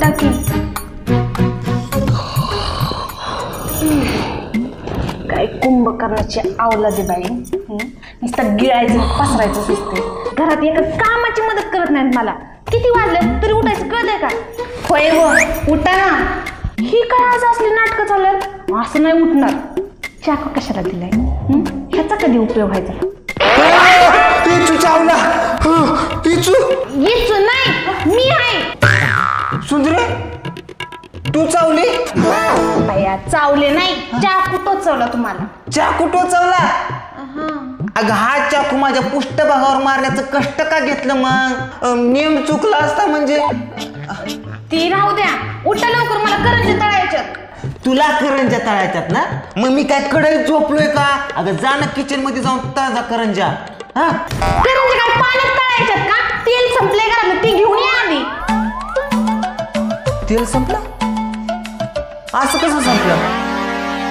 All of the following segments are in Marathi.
टाकी. काय कुंभकर्णाची अवलादी बाई. नुसतं गिळायचं पसरायचं दिसते. घरात एका कामाची मदत करत नाहीत मला. किती वाजले तरी उठायचं कळतंय का? होय व उठा ना. ही काय आज असली नाटकं चाललं. असं नाही उठणार. चाकू कशाला दिलाय? ह्याचा कधी उपयोग व्हायचा? पिचू चावला. पिचू येचू नाही, मी आहे. सुंदरे तू चावली? बाया चावले नाही, चाकू टोचवला तुम्हाला. चाकू टोचवला? अगं हा चाकू माझ्या पृष्ठभागावर मारण्याचं कष्ट का घेतलं मग? नियम चुकला असता म्हणजे. ती राहू द्या. उठा लवकर, मला करंजी तळायच्यात. तुला करंजा तळायच्यात ना? मग मी काय कढईत झोपलोय का? अगं जा ना किचन मध्ये जाऊन ताजा करंजा. हा करंजी काय पाण्यात तळायच्यात का? तेल संपले घरातलं, ते घेऊन या आधी. तेल संपलं? असं कसं संपलं?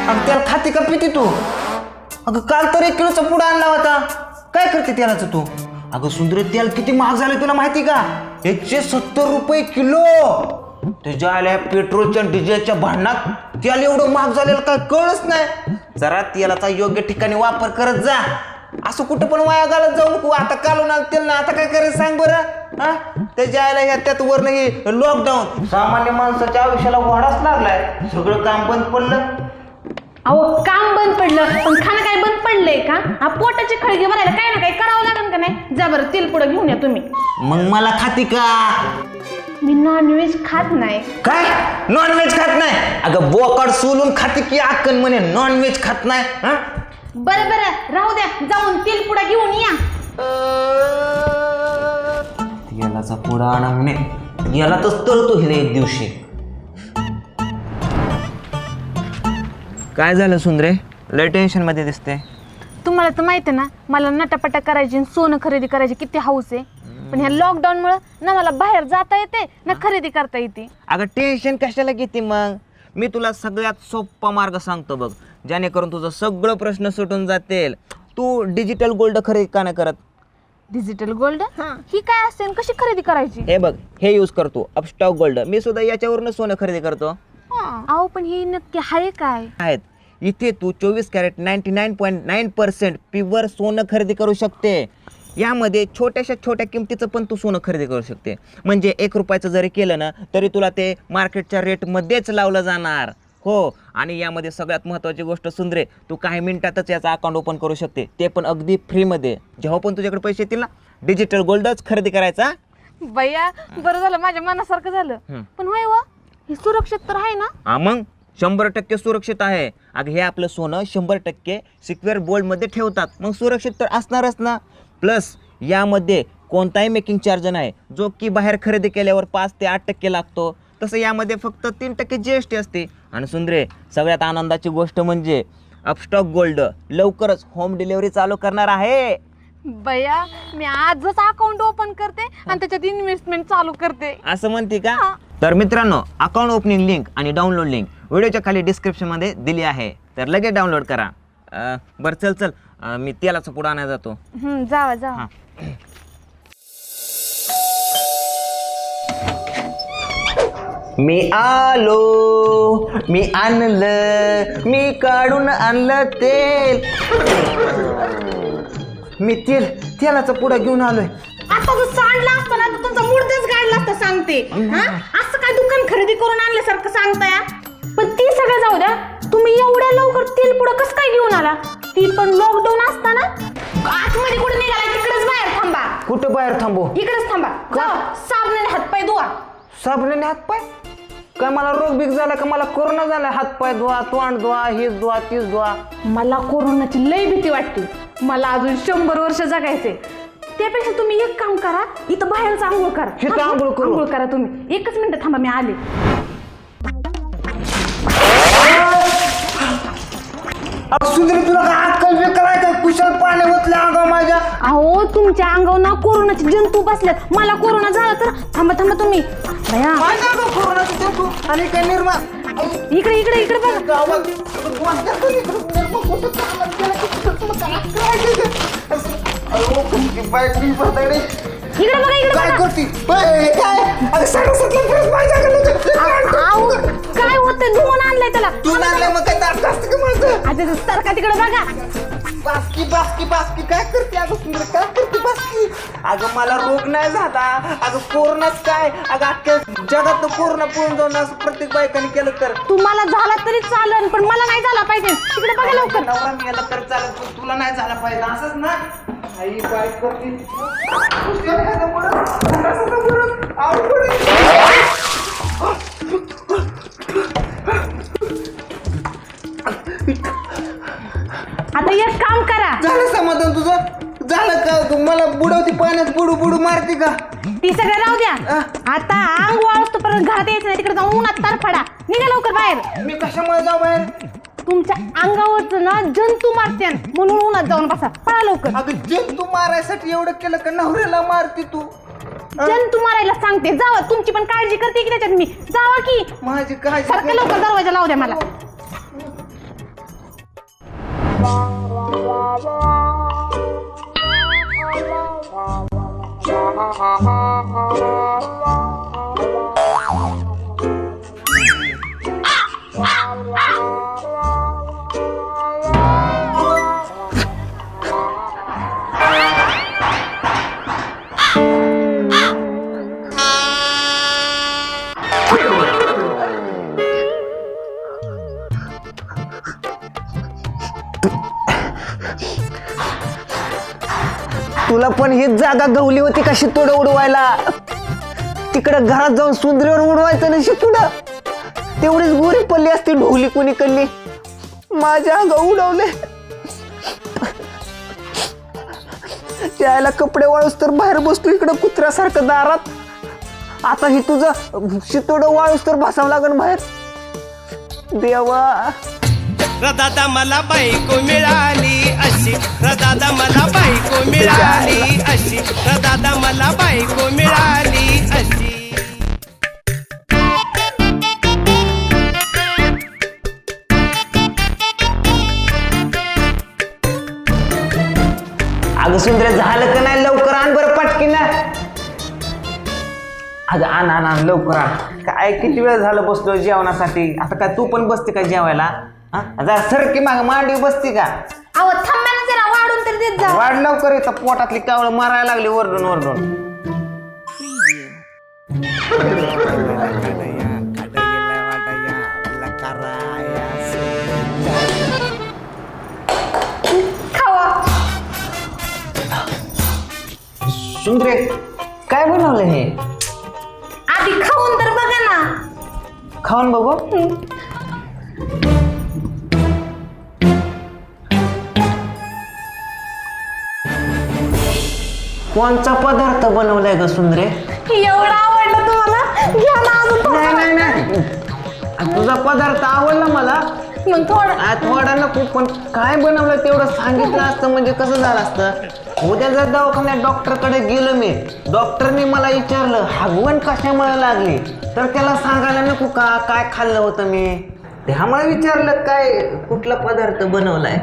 अगं त्याला खाते का पिती तू? अगं काल तर 1 किलोचा पुडा आणला होता. काय करते तेलाचं तू? अगं सुंदर तेल किती महाग झालं तुला माहिती का? 170 रुपये किलो. तुझ्या आल्या पेट्रोलच्या डिझेलच्या भांडणात तेल एवढं महाग झालेलं काय कळच नाही. जरा तेलाचा योग्य ठिकाणी वापर करत जा. असं कुठं पण वाया घालत जाऊ नको. आता कालून आलं तेल ना, आता काय करायचं सांग बरं? हा त्याच्या आयला ह्या त्यात वरनं हे लॉकडाऊन सामान्य माणसाच्या आयुष्याला वाढाच लागलाय. सगळं काम बंद पडलं. अहो काम बंद पडलं पण खाणं काय बंद पडलंय का? हा पोटाची खळगी भरायला काय ना काय करावं लागेल का नाही? जा बरं तेल पुढं घेऊन या तुम्ही. मग मला खाती का? मी नॉनव्हेज खात नाही. काय नॉनव्हेज खात नाही? अगं बोकड सोलून खाते की अक्कन म्हणे नॉनव्हेज खात नाही. हा बरं बरं राहू द्या, जाऊन तेल पुढं घेऊन या. तेलाचा पुडा आणा म्हणे. याला तर तळतो हिला एक दिवशी. काय झालं सुंदरे? लय टेन्शन मध्ये दिसते. तुम्हाला तर माहिती आहे ना, मला नटापटा करायची आणि सोनं खरेदी करायची किती हौस आहे. पण ह्या लॉकडाऊनमुळे ना मला बाहेर जाता येते ना खरेदी करता येते. अगं टेन्शन कशाला घेते मग? मी तुला सगळ्यात सोपा मार्ग सांगतो बघ, जेणेकरून तुझं सगळं प्रश्न सुटून जातील. तू डिजिटल गोल्ड खरेदी का नाही करत? डिजिटल गोल्ड ही काय असते आणि कशी खरेदी करायची? हे बघ, हे यूज करतो अपस्टॉक गोल्ड. मी सुद्धा याच्यावरून सोनं खरेदी करतो. अहो पण ही नक्की आहे काय? आहेत इथे तू 24 कॅरेट 99.9% प्युअर सोनं खरेदी करू शकते. यामध्ये छोट्या किमतीचं पण तू सोनं खरेदी करू शकते. म्हणजे 1 रुपयाचं जरी केलं ना तरी तुला ते मार्केटच्या रेटमध्येच लावलं जाणार. हो, आणि यामध्ये सगळ्यात महत्त्वाची गोष्ट सुंदरे, तू काही मिनिटातच याचा अकाउंट ओपन करू शकते, ते पण अगदी फ्रीमध्ये. जेव्हा पण तुझ्याकडे पैसे येतील ना, डिजिटल गोल्डच खरेदी करायचा. भैया बरं झालं, माझ्या मनासारखं झालं. पण होय वा, हे सुरक्षित तर आहे ना? हा मग 100% सुरक्षित आहे. अगं हे आपलं सोनं 100% सिक्युअर बोल्डमध्ये ठेवतात, मग सुरक्षित तर असणारच ना. प्लस यामध्ये कोणताही मेकिंग चार्ज नाही, जो की बाहेर खरेदी केल्यावर 5 ते 8% लागतो. तसं यामध्ये फक्त 3% GST असते. आणि सुंदरे, सगळ्यात आनंदाची गोष्ट म्हणजे अपस्टॉक गोल्ड लवकरच होम डिलिव्हरी चालू करणार आहे. भैया मी आजच अकाउंट ओपन करते आणि त्याच्यात इन्व्हेस्टमेंट चालू करते. असं म्हणते का? तर मित्रांनो, अकाउंट ओपनिंग लिंक आणि डाउनलोड लिंक व्हिडिओच्या खाली डिस्क्रिप्शनमध्ये दिली आहे, तर लगेच डाउनलोड करा. बरं चल मी तेलाचा पुडा आणायला जातो. जावा जावा. मी आलो, मी आणलं, मी काढून आणलं तेल. मी तेलाचा पुडा घेऊन आलोय. आता जर सांडला असता ना तर तुमचा मुर्दाच गाडला असता सांगते. असं काय दुकान खरेदी करून आणल्यासारखं सांगताय? पण ती सगळं जाऊ द्या, तुम्ही एवढ्या लवकर तेल पुडा कसं काय घेऊन आला? ती पण लॉकडाऊन असताना. आतमध्ये कुठे निघाला? तिकडेच बाहेर थांबा. कुठं बाहेर थांबू? इकडेच थांबा. साबणाने हातपाय धुवा. साबणाने हातपाय? काय मला रोग बिग झाला का? मला कोरोना झाला? हातपाय धुवा, तोंड धुवा, हीच धुवा, तीच धुवा. मला कोरोनाची लय भीती वाटते. मला अजून 100 वर्ष जगायचे. त्यापेक्षा तुम्ही एक काम करा, इथं बाहेरच आंघोळ करा. इथं आंघोळ करा तुम्ही. 1 मिनिट थांबा, मी आले. सुंदरी, तुला काय अक्कल बिक्कल आहे का? कुशल पाणी ओतले अंगावर माझ्या. अहो तुमच्या अंगावर ना कोरोनाचे जंतू बसल्यात. मला कोरोना झाला तर थांबा तुम्ही. भया कोरोनाचे जंतू आणि काय निर्मा? इकडे बघा. इकडे बघा. काय करती? काय? तू आणलंय मग काय दात असतं का माझं? आता सारखा तिकडे बघा. बासकी बासकी बासकी काय करते अगं सुंदर, काय करते बासकी? अगं मला रोग नाही झाला, अगं कोरोनाच काय, अगं अख्ख्या जगात कोरोना पळून जाऊन असं प्रत्येक बायकाने केलं तर तुम्हाला झाला तरी चालेल, पण मला नाही झाला पाहिजे. तिकडे बघा लवकर. नवरा मेला तर चालत, पण तुला नाही झाला पाहिजे असंच ना. आई काय करते आता एक काम करा. झालं समाधान तुझं? झालं का? मला बुडवती पाण्यात बुडू बुडू मारते का? ती सगळं राहू द्या. आता अंग वाळूस तोपर्यंत घरात यायचं नाही. तिकडे जाऊन उन्हात तरफडा. निघा लवकर बाहेर. मी कशामुळे जाऊ बाहेर? तुमच्या अंगावरच ना जंतू मारते, म्हणून उन्हात जाऊन बसा. पळा लवकर. अगं जंतू मारायसाठी एवढं केलं का? नवऱ्याला मारते तू? जंतू मारायला सांगते. जावा, तुमची पण काळजी करते की त्याच्यात मी. जावा की. माझी काळजी सारखं लवकर दरवाजा लावू द्या मला. तुला पण हीच जागा गवली होती का शितोडं उडवायला? तिकडं घरात जाऊन सुंदरीवर उडवायचं ना शितोडं. तेवढीच गोरी पडली असती ढोली कोणी कल्ली. माझ्या अंग उडवले. त्याला कपडे वाळूस तर बाहेर बसतो इकडं कुत्र्यासारखं दारात. आता ही तुझं शितोडं वाळूस तर बसावं लागन बाहेर. देवा, दादा मला बायको मिळाली अशी, दादा मला बायको मिळाली अशी, दादा मला बायको मिळाली अशी. अगं सुंदर झालं का नाही? लवकर आण बरं पटकीन. अगं आण आण आण लवकर आण. काय किती वेळ झालं बसलो जेवणासाठी. आता काय तू पण बसते का जेवायला? जरा सरकी माग मांडी बसती का? अहो थांबा ना जरा, वाढून तर देत जा. वाढ लवकर येतं. पोटातली कावळ मारायला लागली वरडून वरडून. खावा. सुंदरे काय बनवलं हे? आधी खाऊन तर बघा ना. खाऊन बघू. कोणचा पदार्थ बनवलाय ग सुंदरे? एवढं आवडलं तुम्हाला? घ्या ना अजून थोडं. नाही नाही नाही, तुझा पदार्थ आवडला मला. मग थोडं. थोडा नको, पण काय बनवलं तेवढं सांगितलं असतं म्हणजे कसं झालं असतं. उद्या जर दवाखान्यात डॉक्टरकडे गेलो मी, डॉक्टरने मला विचारलं हागवण कशामुळे लागली, तर त्याला सांगायला नको का काय खाल्लं होतं मी. त्यामुळे विचारलं काय कुठला पदार्थ बनवलाय.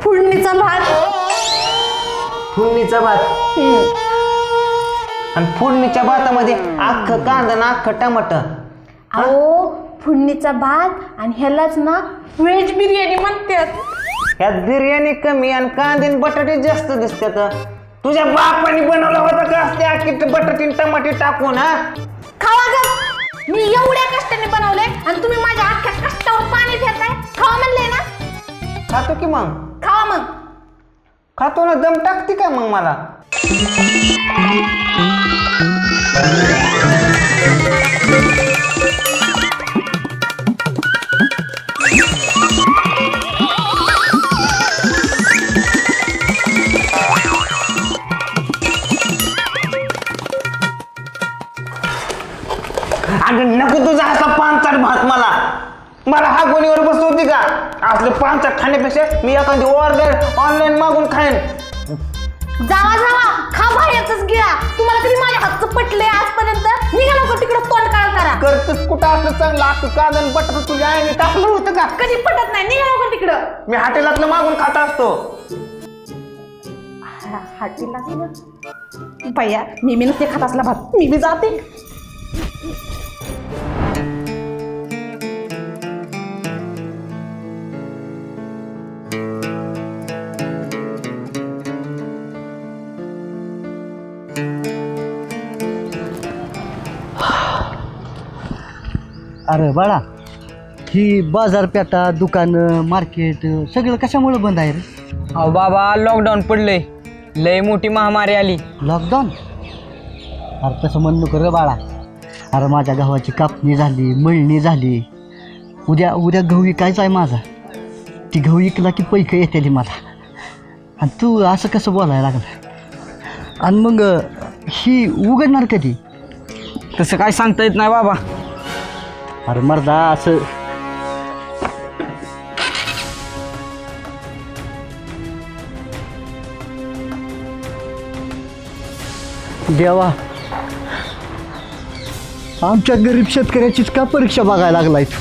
फोडणीचा भात. फोडणीचा भात. आणि फोडणीच्या भातामध्ये अख्खं कांदा ना अख्खं टमाटर. अहो फोडणीचा भात आणि ह्यालाच ना व्हेज बिर्याणी म्हणतात. यात बिर्याणी कमी आणि कांदे आणि बटाटे जास्त दिसतात. तुझ्या बापाने बनवलं होतं का असते अख्खी बटाटे टमाटे टाकून? खावा ग. मी एवढ्या कष्टाने बनवले आणि तुम्ही माझ्या अख्ख्या कष्टावर पाणी फेरताय. खावा म्हणले ना. खातो की मग. खावा मग. खातो ना. दम टाकते का मग मला? अगं नको तुझा असा पानचाट भात. मला हा गोणीवर बसवते का? असले पानचाट खाण्यापेक्षा मी एखादी ऑर्डर ऑनलाईन मागून खाईन. जावा जावा, खा बाहेरच गिळा. तुम्हाला कधी माझ्या हातचं पटलंय आजपर्यंत? निघा लवकर तिकडं तोंड काळ करा. करतच कुठं असलं चांगलं असतं कांदा आणि बटाटा तुझ्या आईने टाकलं होतं का? कधी पटत नाही. निघा लवकर तिकडं. मी हॉटेलातलं मागून खात असतो. हाटीला भैया, मी नसते खात असला भात. मी बी जाते. अरे बाळा, ही बाजारपेठा दुकानं मार्केट सगळं कशामुळे बंद आहे रे? अहो बाबा लॉकडाऊन पडलंय, लय मोठी महामारी आली. लॉकडाऊन? अरे तसं म्हण नको रे बाळा. अरे माझ्या गव्हाची कापणी झाली, मळणी झाली. उद्या उद्या गहू विकायचा आहे माझा. ती गहू विकला की पैसे येते मला. आणि तू असं कसं बोलायला लागलं? आणि मग ही उघडणार कधी? तसं काय सांगता येत नाही बाबा. अरे मर्दा असं देवा, आमच्या गरीब शेतकऱ्याचीच का परीक्षा बघायला लागलाय तू?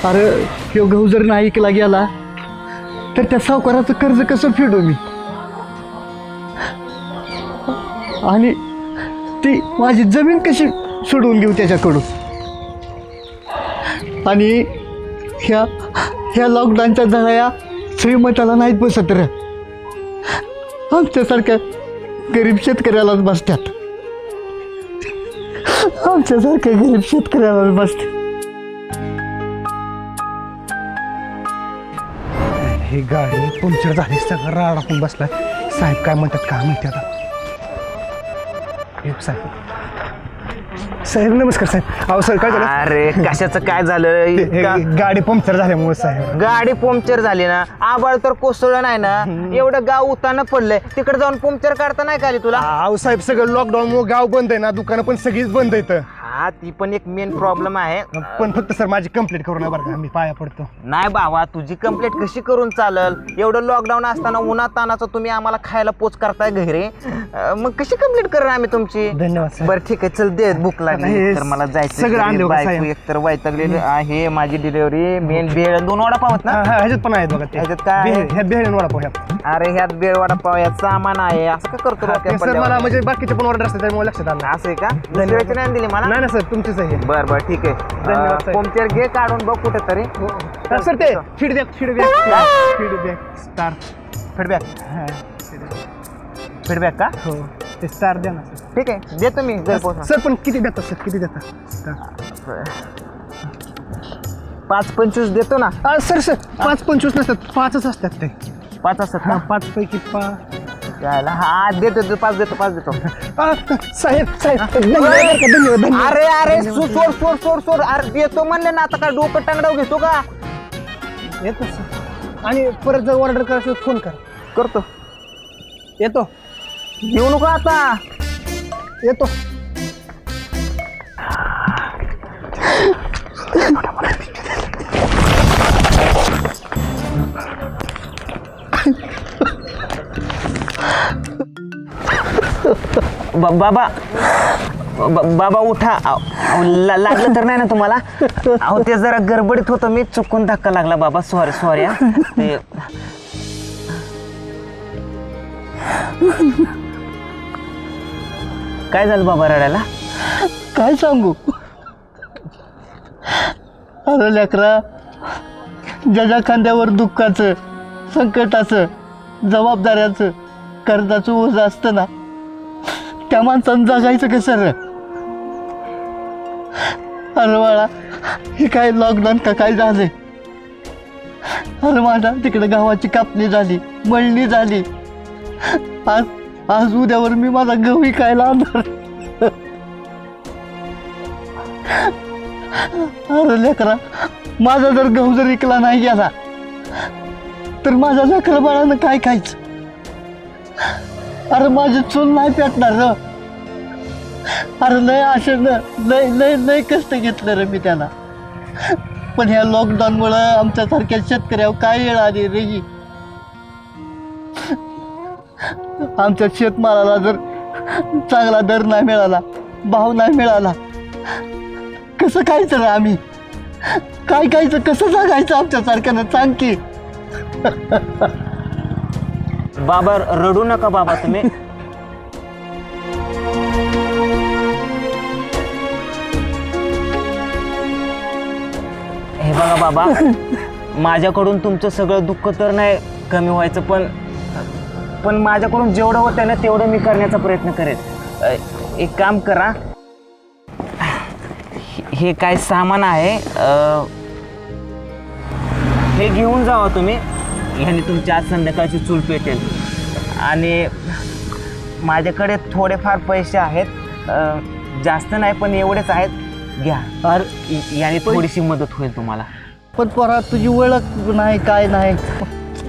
अरे ह्यो गहू जर नाही ऐकला गेला तर त्या सावकाराचं कर्ज कसं फेडू मी? आणि ती माझी जमीन कशी सोडवून घेऊ त्याच्याकडून? आणि ह्या ह्या लॉकडाऊनच्या झळा श्रीमंताला नाहीत बसत रे. आमच्यासारख्या गरीब शेतकऱ्यालाच बसतात. आमच्यासारख्या गरीब शेतकऱ्यालाच बसतात. ही गाडी पंक्चर झाली, सगळं राडा पण बसलाय. साहेब काय म्हणतात काय माहिती आता. साहेब नमस्कार साहेब. अहो सर काय झालं? अरे कशाचं काय झालं? गाडी पंक्चर झाल्यामुळे साहेब. गाडी पंक्चर झाली ना, आबाळ तर कोसळलं नाही ना, एवढं गाव उतानं पडलंय, तिकडे जाऊन पंक्चर काढता नाही का आली तुला? अहो साहेब सगळं लॉकडाऊन मुळे गाव बंद आहे ना, दुकानं पण सगळीच बंद आहेत. हा ती पण एक मेन प्रॉब्लेम आहे. पण फक्त सर माझी कंप्लीट करू नका बरं का, मी पाया पडतो. नाही बाबा, तुझी कंप्लेंट कशी करून चालल? एवढं लॉकडाऊन असताना उन्हात तानाचं तुम्ही आम्हाला खायला पोच करताय घरी, मग कशी कंप्लेंट करणार आम्ही तुमची? धन्यवाद साहेब. बरं ठीक आहे, चल दे भूक लागली तर मला जायचं. सगळं आणलं होतं बायको साहेब. एकतर वैतागलेली आहे, माझी डिलिव्हरी, मेन बेळ 2 वडापाव आहेत ना? ह्याच्यात पण आहेत बघा ते. ह्याच्यात काय आहे? ह्या बेहरेन वडापाव ह्यात. अरे ह्यात बेळ वडापाव यात सामान आहे, असं का करतो डोक्यात ते सर पडल्यावर? मला म्हणजे बाकीचे पण ऑर्डर असतात त्यामुळे लक्षात आलं. असं आहे का? दुसऱ्याची नाही दिली मला? नाही ना सर तुमचीच आहे. बर बर ठीक आहे. धन्यवाद साहेब. पंक्चर घे काढून बघ कुठेतरी. सर ते फीडबॅक स्टार फीडबॅक फीडबॅक का? हो ते स्टार द्या ना सर. ठीक आहे, देतो मी घर पोहोचून. सर पण किती देतात सर, किती देतात स्टार? 5-25 देतो ना. सर सर 5-25 नसतात, 5च असतात ते. 5 असतात का? 5 पैकी 5. त्याला हा देतो 5 देतो 5 देतो. साहेब साहेब धन्यवाद. अरे अरे सोड सोड सोड सोड. अरे देतो म्हणले ना, आता काय डोकं टांगडाव घेतो का? येतो सर. आणि परत जर ऑर्डर करायचं फोन कर. करतो. येतो घेऊ नको आता. येतो. बाबा बाबा उठा. लागलं तर नाही ना तुम्हाला? अहो ते जरा गडबडीत होतं, मी चुकून धक्का लागला बाबा. Sorry sorry. ते काय झालं बाबा रडायला? काय सांगू? अरे लेकरा, ज्याच्या खांद्यावर दुःखाचं, संकटाचं, जबाबदाऱ्याचं, कर्जाचं ओझं असतं ना, त्या माणसानं जगायचं कसं रे? अरे बाळा, हे काय लॉकडाऊन का काय झालंय? अरे माझ्या तिकडे गावाची कापणी झाली, मळणी झाली. आज आज उद्यावर मी माझा गहू विकायला आणणार. अरे लेकरा, माझा जर गहू जर विकला नाही गेला तर माझ्या लेकरा बाळानं काय खायचं? अरे माझी चूल नाही पेटणार र. अरे लय आशेनं लय लय लय कष्ट घेतलं रे मी त्याला. पण ह्या लॉकडाऊनमुळं आमच्यासारख्या शेतकऱ्यावर काय येळ आली रे ही. आमच्या शेतमालाला जर चांगला दर नाही मिळाला, भाव नाही मिळाला, कसं खायचं रे आम्ही? काय खायचं, कसं जगायचं आमच्यासारख्यानं? सांग की. बाबा रडू नका बाबा तुम्ही. हे बघा बाबा, माझ्याकडून तुमचं सगळं दुःख तर नाही कमी व्हायचं, पण माझ्याकडून जेवढं होतं ना तेवढं मी करण्याचा प्रयत्न करेन. एक काम करा, हे काय सामान आहे हे घेऊन जावा तुम्ही. ह्याने तुमची आज संध्याकाळची चूल पेटेल. आणि माझ्याकडे थोडेफार पैसे आहेत, जास्त नाही पण एवढेच आहेत, घ्या. याने थोडीशी मदत होईल तुम्हाला. पण पोरा तुझी ओळख नाही काय नाही.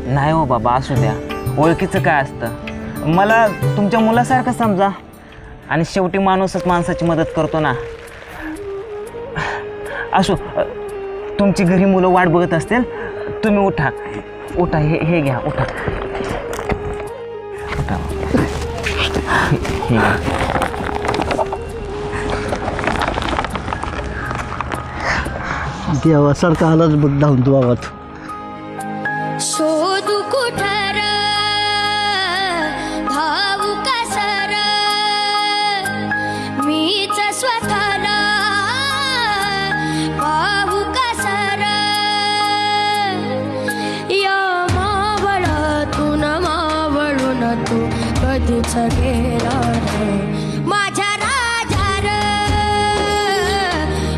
नाही हो बाबा, असू द्या. ओळखीचं काय असतं, मला तुमच्या मुलासारखं समजा. आणि शेवटी माणूसच माणसाची मदत करतो ना. असो, तुमची घरी मुलं वाट बघत असतील, तुम्ही उठा उठा, हे घ्या, उठा उठा. हे घ्या. देवासारखा आलाच बघ धावून तू आवाज. शोधू कुठर भाऊ कसर मीच स्वतःला भाऊ कसर या मावळातून मावळून तू कधीच गेला रे माझ्या राजार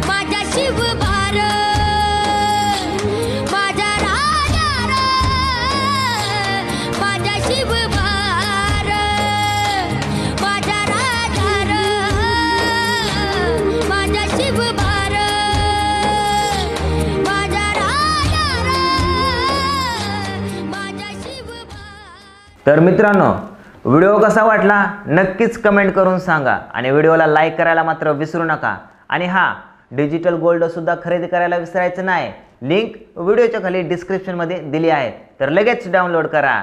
माझ्या शिवबार माझ्या राजार माझ्या शिवबार माझ्या राजार माझ्या शिवबार माझ्या राजार माझ्या शिवबार. तर मित्रांनो, व्हिडिओ कसा वाटला नक्कीच कमेंट करून सांगा. आणि व्हिडिओला लाईक करायला मात्र विसरू नका. आणि हां, डिजिटल गोल्डसुद्धा खरेदी करायला विसरायचं नाही. लिंक व्हिडिओच्या खाली डिस्क्रिप्शनमध्ये दिली आहे, तर लगेच डाउनलोड करा.